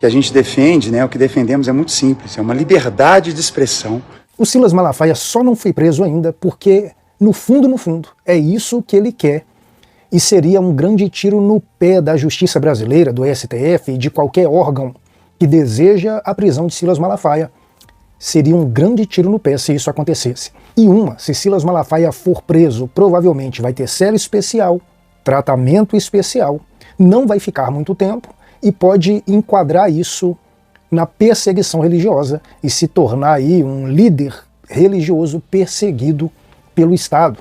que a gente defende, né, o que defendemos é muito simples, é uma liberdade de expressão. O Silas Malafaia só não foi preso ainda porque, no fundo, é isso que ele quer. E seria um grande tiro no pé da justiça brasileira, do STF e de qualquer órgão que deseja a prisão de Silas Malafaia. Seria um grande tiro no pé se isso acontecesse. E se Silas Malafaia for preso, provavelmente vai ter cela especial, tratamento especial, não vai ficar muito tempo e pode enquadrar isso na perseguição religiosa e se tornar aí um líder religioso perseguido pelo Estado.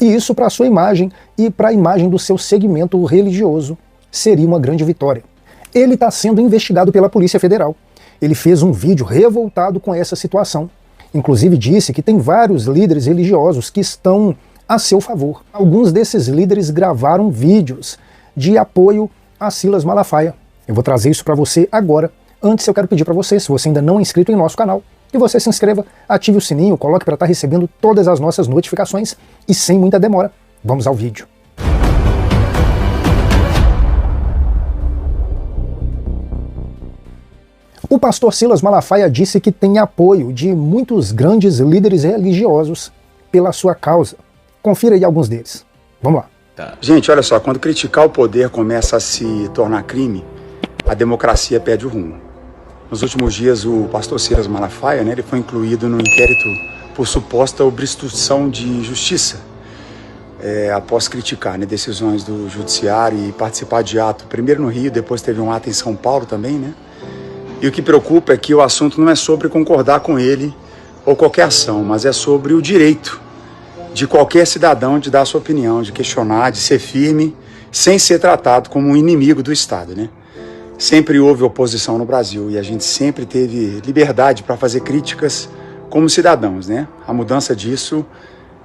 E isso, para a sua imagem e para a imagem do seu segmento religioso, seria uma grande vitória. Ele está sendo investigado pela Polícia Federal. Ele fez um vídeo revoltado com essa situação. Inclusive disse que tem vários líderes religiosos que estão a seu favor. Alguns desses líderes gravaram vídeos de apoio a Silas Malafaia. Eu vou trazer isso para você agora. Antes eu quero pedir para você, se você ainda não é inscrito em nosso canal, que você se inscreva, ative o sininho, coloque para estar recebendo todas as nossas notificações e sem muita demora, vamos ao vídeo. O pastor Silas Malafaia disse que tem apoio de muitos grandes líderes religiosos pela sua causa. Confira aí alguns deles. Vamos lá. Gente, olha só, quando criticar o poder começa a se tornar crime, a democracia perde o rumo. Nos últimos dias, o pastor Silas Malafaia, ele foi incluído no inquérito por suposta obstrução de justiça, após criticar decisões do judiciário e participar de ato, primeiro no Rio, depois teve um ato em São Paulo também, né? E o que preocupa é que o assunto não é sobre concordar com ele ou qualquer ação, mas é sobre o direito de qualquer cidadão de dar sua opinião, de questionar, de ser firme, sem ser tratado como um inimigo do Estado, né? Sempre houve oposição no Brasil e a gente sempre teve liberdade para fazer críticas como cidadãos, né? A mudança disso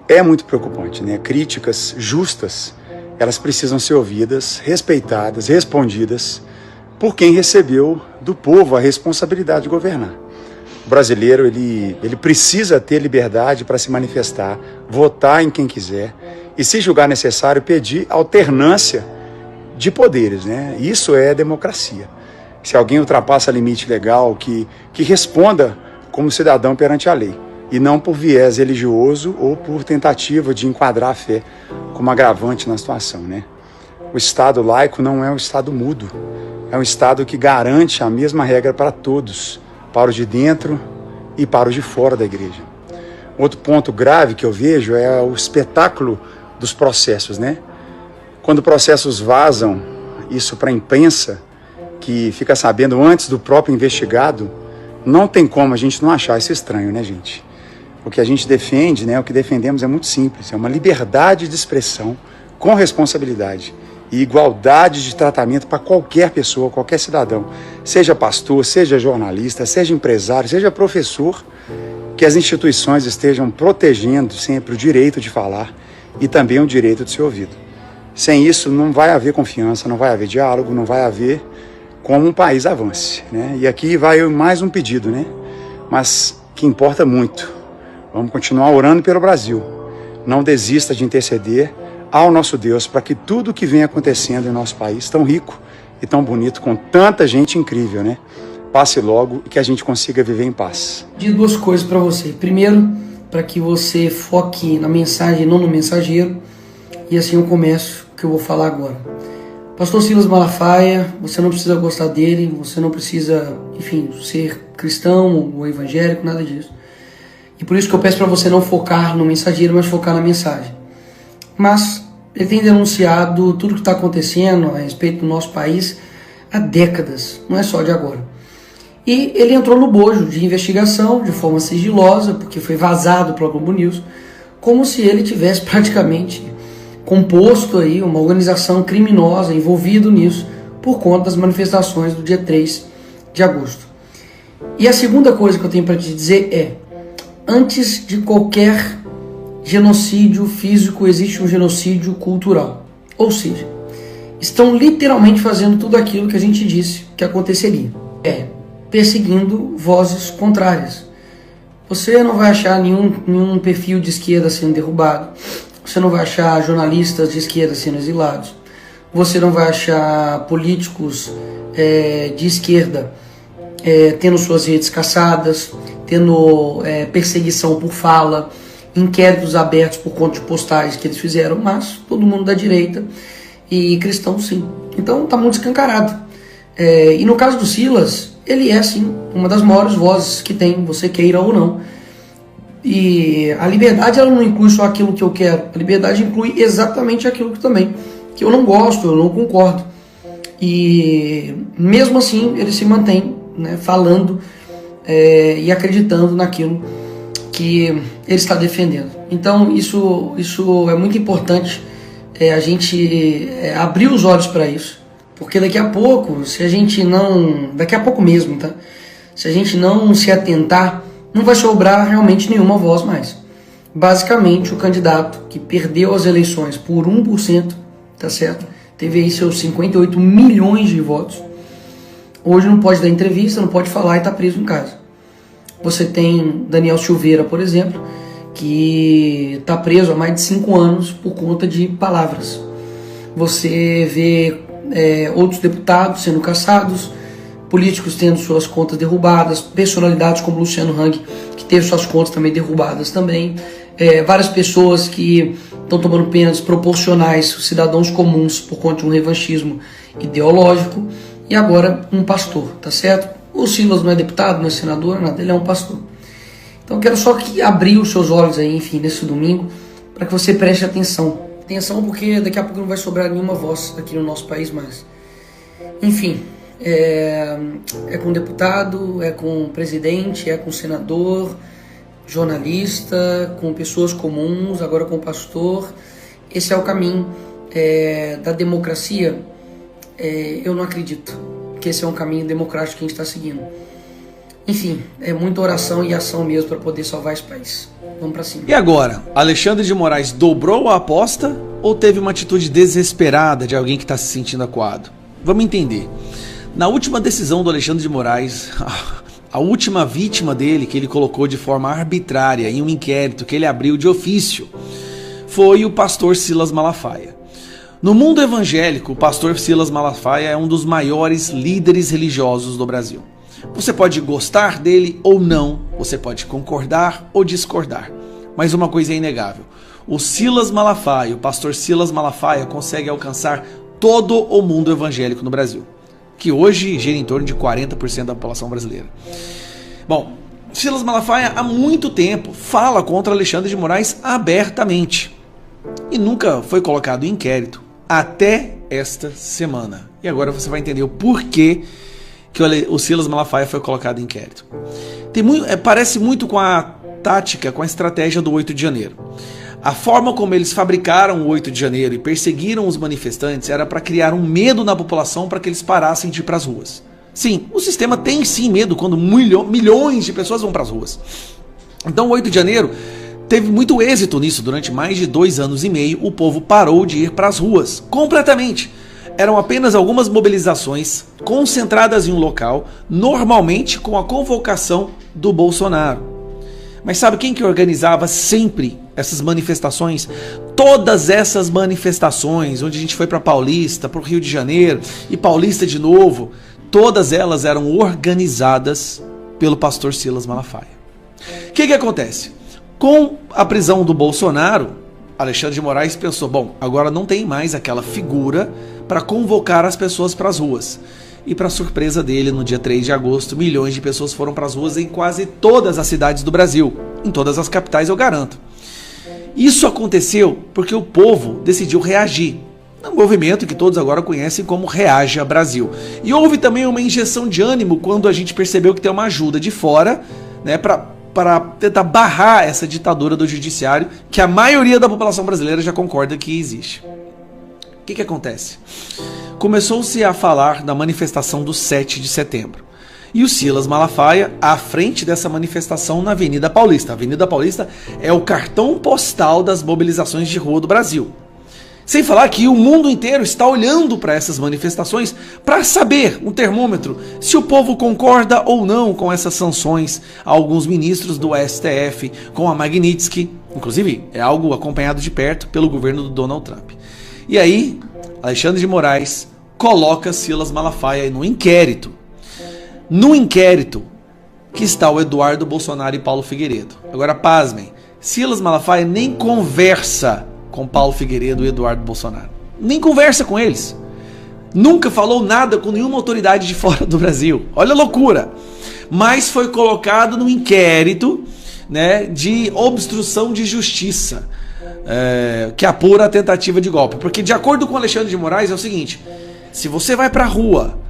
é muito preocupante, né? Críticas justas, elas precisam ser ouvidas, respeitadas, respondidas por quem recebeu do povo a responsabilidade de governar. O brasileiro, ele precisa ter liberdade para se manifestar, votar em quem quiser e, se julgar necessário, pedir alternância de poderes, né? Isso é democracia. Se alguém ultrapassa limite legal, que responda como cidadão perante a lei, e não por viés religioso ou por tentativa de enquadrar a fé como agravante na situação, né? O Estado laico não é um Estado mudo, é um Estado que garante a mesma regra para todos, para os de dentro e para os de fora da igreja. Outro ponto grave que eu vejo é o espetáculo dos processos, né? Quando processos vazam isso para a imprensa, que fica sabendo antes do próprio investigado, não tem como a gente não achar isso estranho, né, gente? O que a gente defende, né, o que defendemos é muito simples, é uma liberdade de expressão com responsabilidade e igualdade de tratamento para qualquer pessoa, qualquer cidadão, seja pastor, seja jornalista, seja empresário, seja professor, que as instituições estejam protegendo sempre o direito de falar e também o direito de ser ouvido. Sem isso não vai haver confiança, não vai haver diálogo, não vai haver como um país avance, né? E aqui vai mais um pedido, né? Mas que importa muito. Vamos continuar orando pelo Brasil. Não desista de interceder ao nosso Deus para que tudo que vem acontecendo em nosso país, tão rico e tão bonito, com tanta gente incrível, né, passe logo e que a gente consiga viver em paz. Digo duas coisas para você. Primeiro, para que você foque na mensagem, não no mensageiro. E assim eu começo o que eu vou falar agora. Pastor Silas Malafaia, você não precisa gostar dele, você não precisa, enfim, ser cristão ou evangélico, nada disso. E por isso que eu peço para você não focar no mensageiro, mas focar na mensagem. Mas ele tem denunciado tudo o que está acontecendo a respeito do nosso país há décadas, não é só de agora. E ele entrou no bojo de investigação de forma sigilosa, porque foi vazado pela Globo News, como se ele tivesse praticamente composto aí uma organização criminosa envolvido nisso por conta das manifestações do dia 3 de agosto. E a segunda coisa que eu tenho para te dizer é: antes de qualquer genocídio físico, existe um genocídio cultural. Ou seja, estão literalmente fazendo tudo aquilo que a gente disse que aconteceria. Perseguindo vozes contrárias. Você não vai achar nenhum perfil de esquerda sendo derrubado. Você não vai achar jornalistas de esquerda sendo exilados. Você não vai achar políticos de esquerda tendo suas redes caçadas, tendo perseguição por fala, inquéritos abertos por conta de postagens que eles fizeram, mas todo mundo da direita e cristão sim. Então tá muito escancarado. E no caso do Silas, ele é sim uma das maiores vozes que tem, você queira ou não. E a liberdade, ela não inclui só aquilo que eu quero, a liberdade inclui exatamente aquilo que eu não gosto, eu não concordo. E mesmo assim ele se mantém, né, falando e acreditando naquilo que ele está defendendo. Então isso é muito importante, a gente abrir os olhos para isso, porque daqui a pouco, se a gente não, daqui a pouco mesmo, tá? Se a gente não se atentar, não vai sobrar realmente nenhuma voz mais. Basicamente, o candidato que perdeu as eleições por 1%, tá certo? Teve aí seus 58 milhões de votos. Hoje não pode dar entrevista, não pode falar e está preso em casa. Você tem Daniel Silveira, por exemplo, que está preso há mais de 5 anos por conta de palavras. Você vê outros deputados sendo caçados, políticos tendo suas contas derrubadas, personalidades como Luciano Hang, que teve suas contas também derrubadas também, várias pessoas que estão tomando penas proporcionais, cidadãos comuns, por conta de um revanchismo ideológico, e agora um pastor, tá certo? O Silas não é deputado, não é senador, nada, ele é um pastor. Então quero só abrir os seus olhos aí, enfim, nesse domingo, para que você preste atenção. Atenção, porque daqui a pouco não vai sobrar nenhuma voz aqui no nosso país mais. Enfim, é com deputado, é com presidente, é com senador, jornalista, com pessoas comuns, agora com pastor. Esse é o caminho da democracia. Eu não acredito que esse é um caminho democrático que a gente está seguindo. Enfim, é muita oração e ação mesmo para poder salvar esse país. Vamos para cima. E agora, Alexandre de Moraes dobrou a aposta ou teve uma atitude desesperada de alguém que está se sentindo acuado? Vamos entender. Na última decisão do Alexandre de Moraes, a última vítima dele, que ele colocou de forma arbitrária em um inquérito que ele abriu de ofício, foi o pastor Silas Malafaia. No mundo evangélico, o pastor Silas Malafaia é um dos maiores líderes religiosos do Brasil. Você pode gostar dele ou não, você pode concordar ou discordar, mas uma coisa é inegável: o Silas Malafaia, o pastor Silas Malafaia, consegue alcançar todo o mundo evangélico no Brasil, que hoje gira em torno de 40% da população brasileira. Bom, Silas Malafaia há muito tempo fala contra Alexandre de Moraes abertamente e nunca foi colocado em inquérito até esta semana. E agora você vai entender o porquê que o Silas Malafaia foi colocado em inquérito. Parece muito com a tática, com a estratégia do 8 de janeiro. A forma como eles fabricaram o 8 de janeiro e perseguiram os manifestantes era para criar um medo na população para que eles parassem de ir para as ruas. Sim, o sistema tem sim medo quando milhões de pessoas vão para as ruas. Então o 8 de janeiro teve muito êxito nisso. Durante mais de 2 anos e meio, o povo parou de ir para as ruas, completamente. Eram apenas algumas mobilizações concentradas em um local, normalmente com a convocação do Bolsonaro. Mas sabe quem que organizava sempre essas manifestações? Todas essas manifestações, onde a gente foi para Paulista, para o Rio de Janeiro e Paulista de novo, todas elas eram organizadas pelo pastor Silas Malafaia. O que acontece? Com a prisão do Bolsonaro, Alexandre de Moraes pensou, bom, agora não tem mais aquela figura para convocar as pessoas para as ruas. E para surpresa dele, no dia 3 de agosto, milhões de pessoas foram para as ruas em quase todas as cidades do Brasil. Em todas as capitais, eu garanto. Isso aconteceu porque o povo decidiu reagir. Um movimento que todos agora conhecem como Reaja Brasil. E houve também uma injeção de ânimo quando a gente percebeu que tem uma ajuda de fora, né, para tentar barrar essa ditadura do judiciário que a maioria da população brasileira já concorda que existe. O que acontece? Começou-se a falar da manifestação do 7 de setembro. E o Silas Malafaia à frente dessa manifestação na Avenida Paulista. A Avenida Paulista é o cartão postal das mobilizações de rua do Brasil. Sem falar que o mundo inteiro está olhando para essas manifestações para saber, um termômetro, se o povo concorda ou não com essas sanções a alguns ministros do STF, com a Magnitsky. Inclusive, é algo acompanhado de perto pelo governo do Donald Trump. E aí, Alexandre de Moraes coloca Silas Malafaia no inquérito. no inquérito que está o Eduardo Bolsonaro e Paulo Figueiredo. Agora, pasmem, Silas Malafaia nem conversa com Paulo Figueiredo e Eduardo Bolsonaro. Nem conversa com eles. Nunca falou nada com nenhuma autoridade de fora do Brasil. Olha a loucura. Mas foi colocado no inquérito, né, de obstrução de justiça, que apura a tentativa de golpe. Porque, de acordo com Alexandre de Moraes, é o seguinte: se você vai pra rua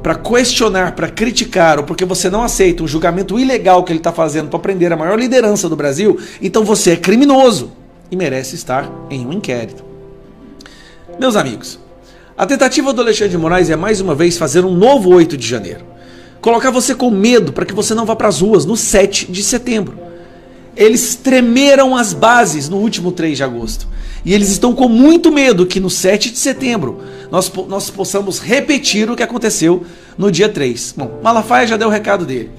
para questionar, para criticar, ou porque você não aceita um julgamento ilegal que ele está fazendo para prender a maior liderança do Brasil, então você é criminoso e merece estar em um inquérito. Meus amigos, a tentativa do Alexandre de Moraes é mais uma vez fazer um novo 8 de janeiro. Colocar você com medo para que você não vá para as ruas no 7 de setembro. Eles tremeram as bases no último 3 de agosto. E eles estão com muito medo que no 7 de setembro nós possamos repetir o que aconteceu no dia 3. Bom, Malafaia já deu o recado dele.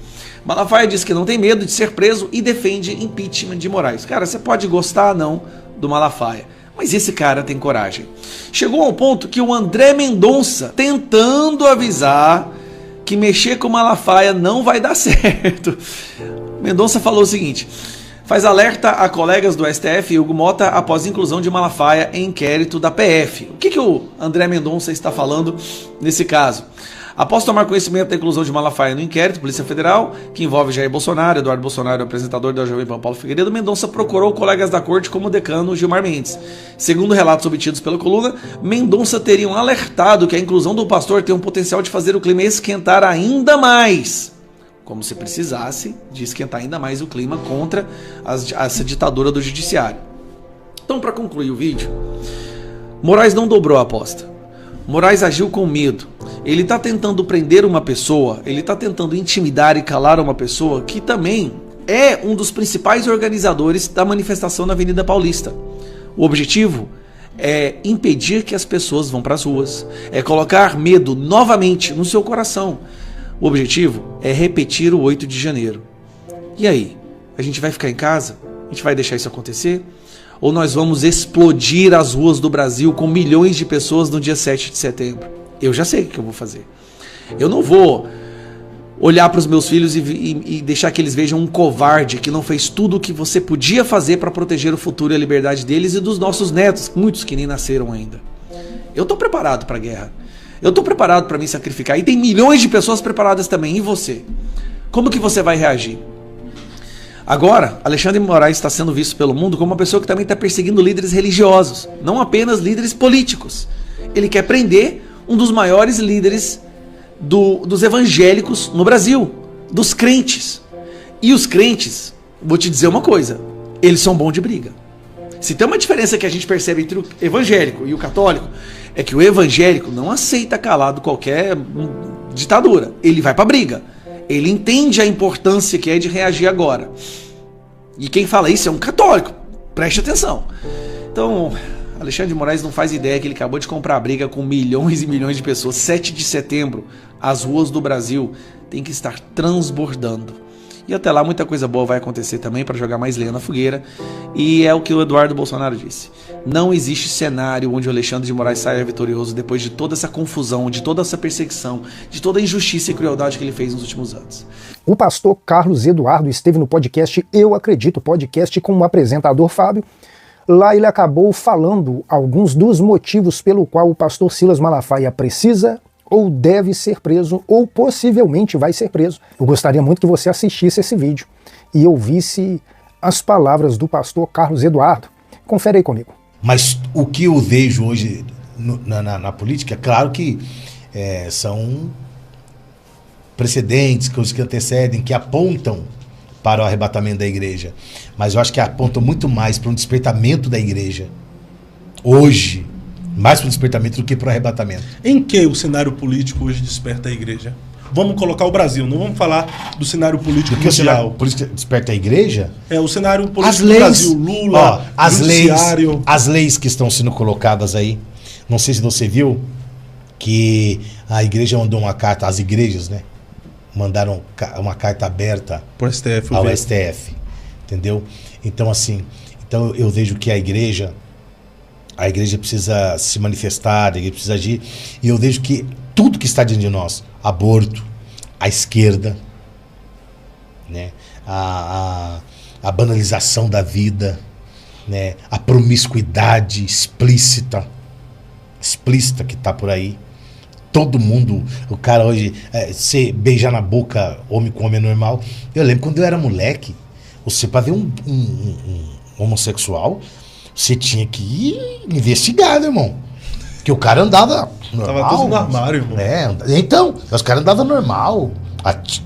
Malafaia diz que não tem medo de ser preso e defende impeachment de Moraes. Cara, você pode gostar ou não do Malafaia, mas esse cara tem coragem. Chegou ao ponto que o André Mendonça, tentando avisar que mexer com Malafaia não vai dar certo, Mendonça falou o seguinte: faz alerta a colegas do STF e Hugo Mota após inclusão de Malafaia em inquérito da PF. O que o André Mendonça está falando nesse caso? Após tomar conhecimento da inclusão de Malafaia no inquérito, Polícia Federal, que envolve Jair Bolsonaro, Eduardo Bolsonaro, o apresentador da Jovem Pan Paulo Figueiredo, Mendonça procurou colegas da corte como o decano Gilmar Mendes. Segundo relatos obtidos pela coluna, Mendonça teriam alertado que a inclusão do pastor tem um potencial de fazer o clima esquentar ainda mais. Como se precisasse de esquentar ainda mais o clima contra essa ditadura do judiciário. Então, para concluir o vídeo, Moraes não dobrou a aposta. Moraes agiu com medo. Ele está tentando prender uma pessoa, ele está tentando intimidar e calar uma pessoa que também é um dos principais organizadores da manifestação na Avenida Paulista. O objetivo é impedir que as pessoas vão para as ruas, é colocar medo novamente no seu coração. O objetivo é repetir o 8 de janeiro. E aí? A gente vai ficar em casa? A gente vai deixar isso acontecer? Ou nós vamos explodir as ruas do Brasil com milhões de pessoas no dia 7 de setembro? Eu já sei o que eu vou fazer. Eu não vou olhar para os meus filhos e deixar que eles vejam um covarde que não fez tudo o que você podia fazer para proteger o futuro e a liberdade deles e dos nossos netos, muitos que nem nasceram ainda. Eu estou preparado para a guerra. Eu estou preparado para me sacrificar. E tem milhões de pessoas preparadas também. E você? Como que você vai reagir? Agora, Alexandre de Moraes está sendo visto pelo mundo como uma pessoa que também está perseguindo líderes religiosos, não apenas líderes políticos. Ele quer prender um dos maiores líderes dos evangélicos no Brasil, dos crentes. E os crentes, vou te dizer uma coisa, eles são bons de briga. Se tem uma diferença que a gente percebe entre o evangélico e o católico, é que o evangélico não aceita calado qualquer ditadura, ele vai pra briga. Ele entende a importância que é de reagir agora. E quem fala isso é um católico. Preste atenção. Então, Alexandre de Moraes não faz ideia que ele acabou de comprar a briga com milhões e milhões de pessoas. 7 de setembro, as ruas do Brasil têm que estar transbordando. E até lá muita coisa boa vai acontecer também para jogar mais lenha na fogueira. E é o que o Eduardo Bolsonaro disse. Não existe cenário onde o Alexandre de Moraes saia vitorioso depois de toda essa confusão, de toda essa perseguição, de toda a injustiça e crueldade que ele fez nos últimos anos. O pastor Carlos Eduardo esteve no podcast Eu Acredito, podcast com o apresentador Fábio. Lá ele acabou falando alguns dos motivos pelo qual o pastor Silas Malafaia precisa ou deve ser preso, ou possivelmente vai ser preso. Eu gostaria muito que você assistisse esse vídeo e ouvisse as palavras do pastor Carlos Eduardo. Confere aí comigo. Mas o que eu vejo hoje na política, claro que são precedentes, coisas que antecedem, que apontam para o arrebatamento da igreja. Mas eu acho que apontam muito mais para um despertamento da igreja hoje, mais para o despertamento do que para o arrebatamento. Em que o cenário político hoje desperta a igreja? Vamos colocar o Brasil, não vamos falar do cenário político mundial. O cenário político desperta a igreja? É, o cenário político do Brasil, Lula, judiciário. As leis que estão sendo colocadas aí, não sei se você viu, que a igreja mandou uma carta, as igrejas, né? Mandaram uma carta aberta ao STF, entendeu? Então, assim, eu vejo que a igreja precisa se manifestar, a igreja precisa agir, e eu vejo que tudo que está diante de nós, aborto, a esquerda, né? A banalização da vida, né? A promiscuidade explícita que tá por aí. Todo mundo, o cara hoje, você beijar na boca homem com homem é normal. Eu lembro quando eu era moleque, você para ver um homossexual, você tinha que ir investigar, né, irmão? Porque o cara andava normal. Tava tudo no armário, irmão. Então, os caras andavam normal.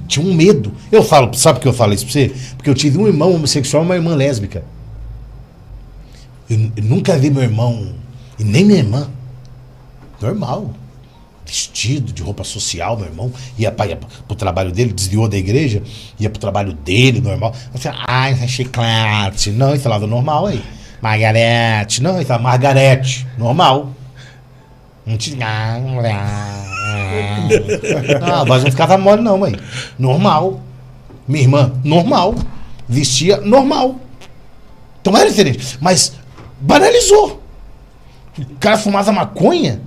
Tinha um medo. Eu falo, sabe por que eu falo isso pra você? Porque eu tive um irmão homossexual e uma irmã lésbica. Eu nunca vi meu irmão e nem minha irmã. Normal. Vestido de roupa social, meu irmão. Ia pro trabalho dele, desviou da igreja, ia pro trabalho dele, normal. Eu falei, achei chiclete. Não, ele falava normal aí. Margarete. Não, ele falava Margarete. Normal. Não tinha. A voz não ficava mole, não, mãe. Normal. Minha irmã, normal. Vestia normal. Então era diferente. Mas banalizou. O cara fumava maconha.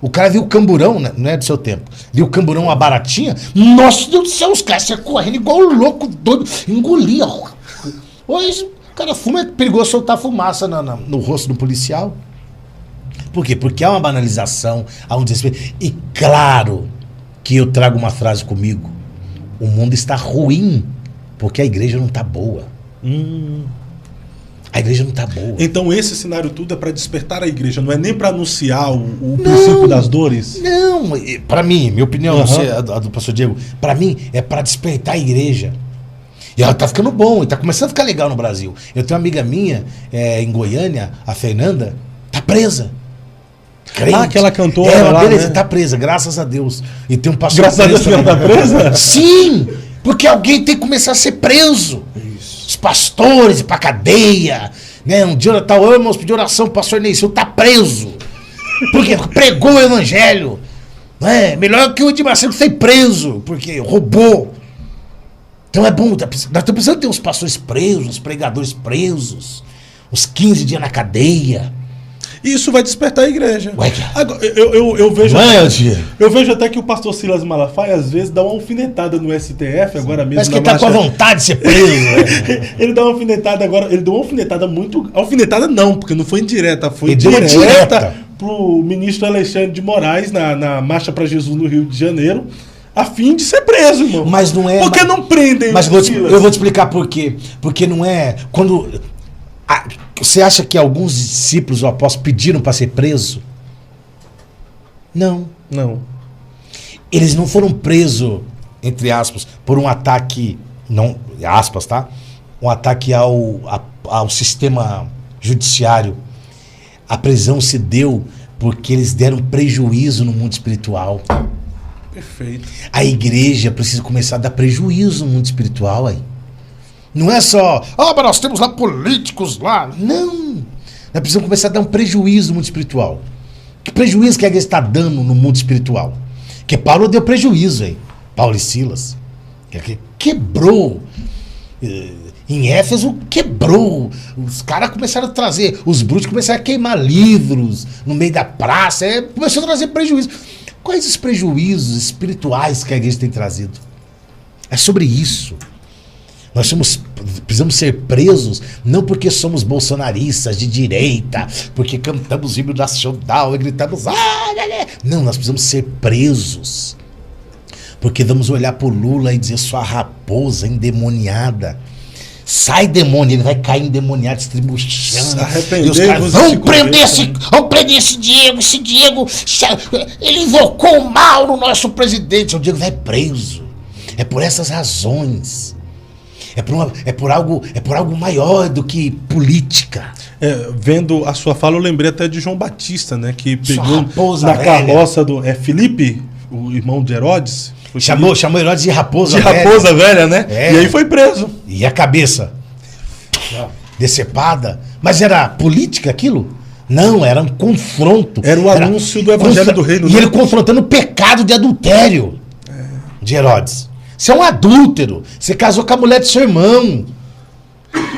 O cara viu o camburão, né? Não é do seu tempo. Viu o camburão, uma baratinha. Nossa Deus do céu, os caras iam correndo igual louco, doido. Engolia. Hoje o cara fuma, é perigoso soltar fumaça no rosto do policial. Por quê? Porque há uma banalização, há um desrespeito. E claro que eu trago uma frase comigo. O mundo está ruim porque a igreja não está boa. A igreja não está boa. Então esse cenário tudo é para despertar a igreja, não é nem para anunciar o princípio das dores? Não, para mim, minha opinião, não sei, a do pastor Diego, para mim é para despertar a igreja. E ela tá ficando bom, e tá começando a ficar legal no Brasil. Eu tenho uma amiga minha, em Goiânia, a Fernanda, tá presa. Crente. Aquela cantora lá, beleza, né? Tá presa, graças a Deus. E tem um pastor Graças a Deus que ela tá presa? Sim, porque alguém tem que começar a ser preso. Isso. Os pastores ir pra cadeia, né? Um dia tal, irmãos, pedir oração pro pastor Neissil, tá preso. Porque pregou o evangelho. Né? Melhor que o Edir Macedo ser preso, porque roubou. Então é bom, nós estamos precisando ter uns pastores presos, uns pregadores presos, uns 15 dias na cadeia. Isso vai despertar a igreja. Ué, Agora, eu vejo não é, eu vejo até que o pastor Silas Malafaia às vezes dá uma alfinetada no STF, agora mesmo. Mas que tá com a vontade de ser preso. Né? Ele dá uma alfinetada agora, ele deu uma alfinetada muito... Alfinetada não, porque não foi indireta, foi Ele deu uma direta pro ministro Alexandre de Moraes na Marcha para Jesus no Rio de Janeiro, a fim de ser preso, irmão. Mas não é... Por que não prendem Mas o Silas? eu vou te explicar por quê. Porque não é... Quando... Você acha que alguns discípulos ou apóstolos pediram para ser preso? Não. Não. Eles não foram presos, entre aspas, por um ataque, não, aspas, tá? Um ataque ao sistema judiciário. A prisão se deu porque eles deram prejuízo no mundo espiritual. Perfeito. A igreja precisa começar a dar prejuízo no mundo espiritual aí. Não é só, mas nós temos lá políticos lá. Não. Nós precisamos começar a dar um prejuízo no mundo espiritual. Que prejuízo que a igreja está dando no mundo espiritual? Porque Paulo deu prejuízo aí. Paulo e Silas. Quebrou. Em Éfeso, quebrou. Os caras começaram a trazer, os brutos começaram a queimar livros no meio da praça. Começou a trazer prejuízo. Quais os prejuízos espirituais que a igreja tem trazido? É sobre isso. Nós precisamos ser presos, não porque somos bolsonaristas de direita, porque cantamos o hino nacional e gritamos... Não, nós precisamos ser presos. Porque vamos olhar para o Lula e dizer, sua raposa endemoniada. Sai, demônio, ele vai cair endemoniado, distribuindo. E os caras, vamos prender esse Diego, ele invocou o mal no nosso presidente. O Diego vai preso. É por essas razões. É por algo maior do que política. Vendo a sua fala, eu lembrei até de João Batista, né? Que pegou na velha. carroça do... Filipe, o irmão de Herodes. Chamou Herodes de raposa velha. De raposa velha, né? É. E aí foi preso. E a cabeça decepada. Mas era política aquilo? Não, era um confronto. Era o anúncio do evangelho do reino. E ele confrontando o pecado de adultério de Herodes. Você é um adúltero. Você casou com a mulher do seu irmão.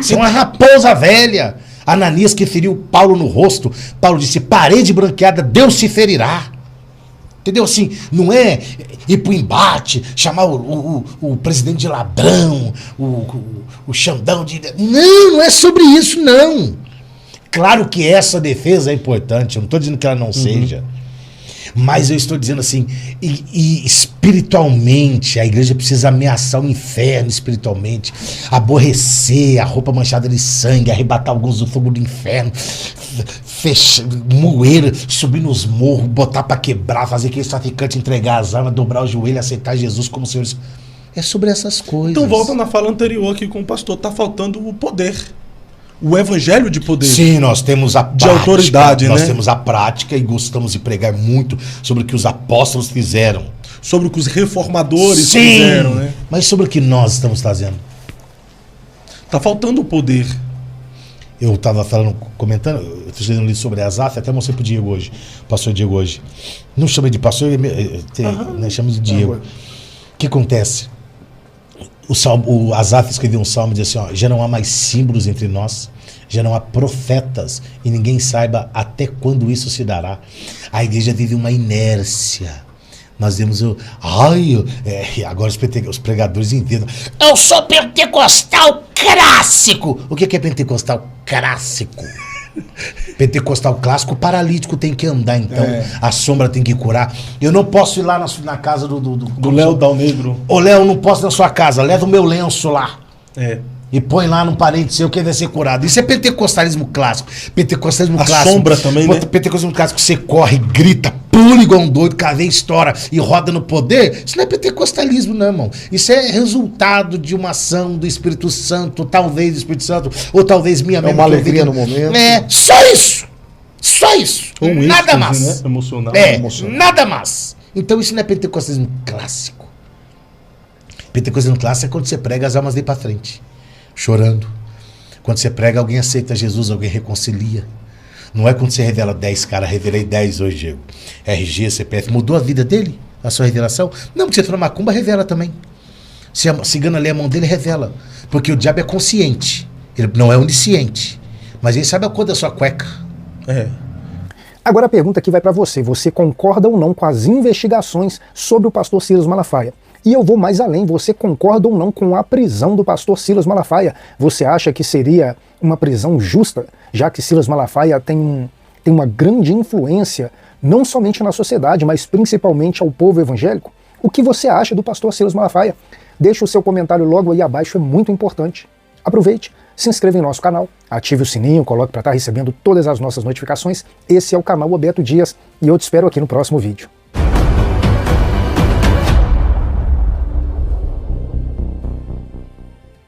Você é uma raposa velha. Ananias que feriu Paulo no rosto. Paulo disse, parede branqueada, Deus se ferirá. Entendeu? Assim, não é ir pro embate, chamar o presidente de ladrão, o Xandão de... Não é sobre isso, não. Claro que essa defesa é importante, eu não estou dizendo que ela não seja. Mas eu estou dizendo assim, e espiritualmente, a igreja precisa ameaçar o inferno espiritualmente, aborrecer a roupa manchada de sangue, arrebatar alguns do fogo do inferno, moer, subir nos morros, botar para quebrar, fazer aqueles traficantes entregar as armas, dobrar o joelho, aceitar Jesus como Senhor. É sobre essas coisas. Então volta na fala anterior aqui com o pastor, tá faltando o poder. O evangelho de poder. Sim, nós temos a prática, de autoridade, nós né? temos a prática e gostamos de pregar muito sobre o que os apóstolos fizeram. Sobre o que os reformadores Sim, fizeram, né? mas sobre o que nós estamos fazendo. Tá faltando o poder. Eu estava falando, comentando, eu estou escrevendo um livro sobre Asaf, até mostrei pro Diego hoje, pastor Diego hoje. Não chama de pastor, né, chama de Diego. O que acontece? O Asaf escreveu um salmo e diz assim, ó, já não há mais símbolos entre nós, já não há profetas e ninguém saiba até quando isso se dará. A igreja vive uma inércia. Nós vemos agora os pregadores entendem. Eu sou pentecostal clássico. O que é pentecostal clássico? Pentecostal clássico, o paralítico tem que andar, então. A sombra tem que curar. Eu não posso ir lá na casa do Léo Dal Negro. Ô Léo, não posso ir na sua casa, leva o meu lenço lá. É. E põe lá num parente seu que vai ser curado. Isso é pentecostalismo clássico. Pentecostalismo A clássico. sombra também, né? Pentecostalismo clássico, você corre, grita, pula igual um doido, cavei, estoura e roda no poder. Isso não é pentecostalismo, não, irmão. Isso é resultado de uma ação do Espírito Santo, talvez do Espírito Santo, ou talvez minha mesma. Uma alegria no momento. É, só isso. Só isso. Ou um Nada êxtase, mais. né? Emocional. Nada mais. Então isso não é pentecostalismo clássico. Pentecostalismo clássico é quando você prega, as almas vêm pra frente, chorando. Quando você prega, alguém aceita Jesus, alguém reconcilia. Não é quando você revela 10 caras, revelei 10 hoje, Diego. RG, CPF, mudou a vida dele? A sua revelação? Não, porque você entrou na macumba, revela também. Se a cigana lê a mão dele, revela. Porque o diabo é consciente, ele não é onisciente. Mas ele sabe a cor da sua cueca. Agora a pergunta aqui vai para você. Você concorda ou não com as investigações sobre o pastor Silas Malafaia? E eu vou mais além, você concorda ou não com a prisão do pastor Silas Malafaia? Você acha que seria uma prisão justa, já que Silas Malafaia tem uma grande influência, não somente na sociedade, mas principalmente ao povo evangélico? O que você acha do pastor Silas Malafaia? Deixe o seu comentário logo aí abaixo, é muito importante. Aproveite, se inscreva em nosso canal, ative o sininho, coloque para estar recebendo todas as nossas notificações. Esse é o canal Roberto Dias e eu te espero aqui no próximo vídeo.